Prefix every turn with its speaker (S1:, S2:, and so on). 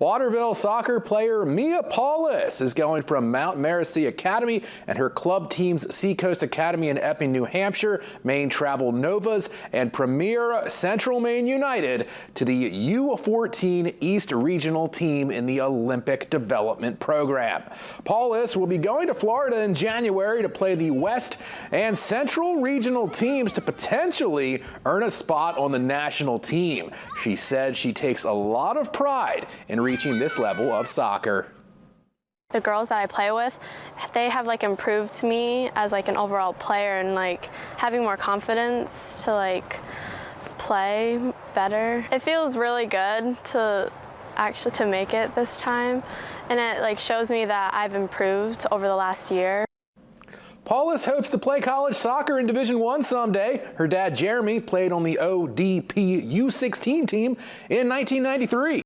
S1: Waterville soccer player Mia Paulus is going from Mount Mercy Academy and her club teams Seacoast Academy in Epping, New Hampshire, Maine Travel Novas, and Premier Central Maine United to the U14 East Regional Team in the Olympic Development Program. Paulus will be going to Florida in January to play the West and Central Regional teams to potentially earn a spot on the national team. She said she takes a lot of pride in reaching this level of soccer.
S2: The girls that I play with, they have improved me as an overall player and having more confidence to play better. It feels really good to actually make it this time, and it shows me that I've improved over the last year.
S1: Paulus hopes to play college soccer in Division I someday. Her dad Jeremy played on the ODP U14 team in 1993.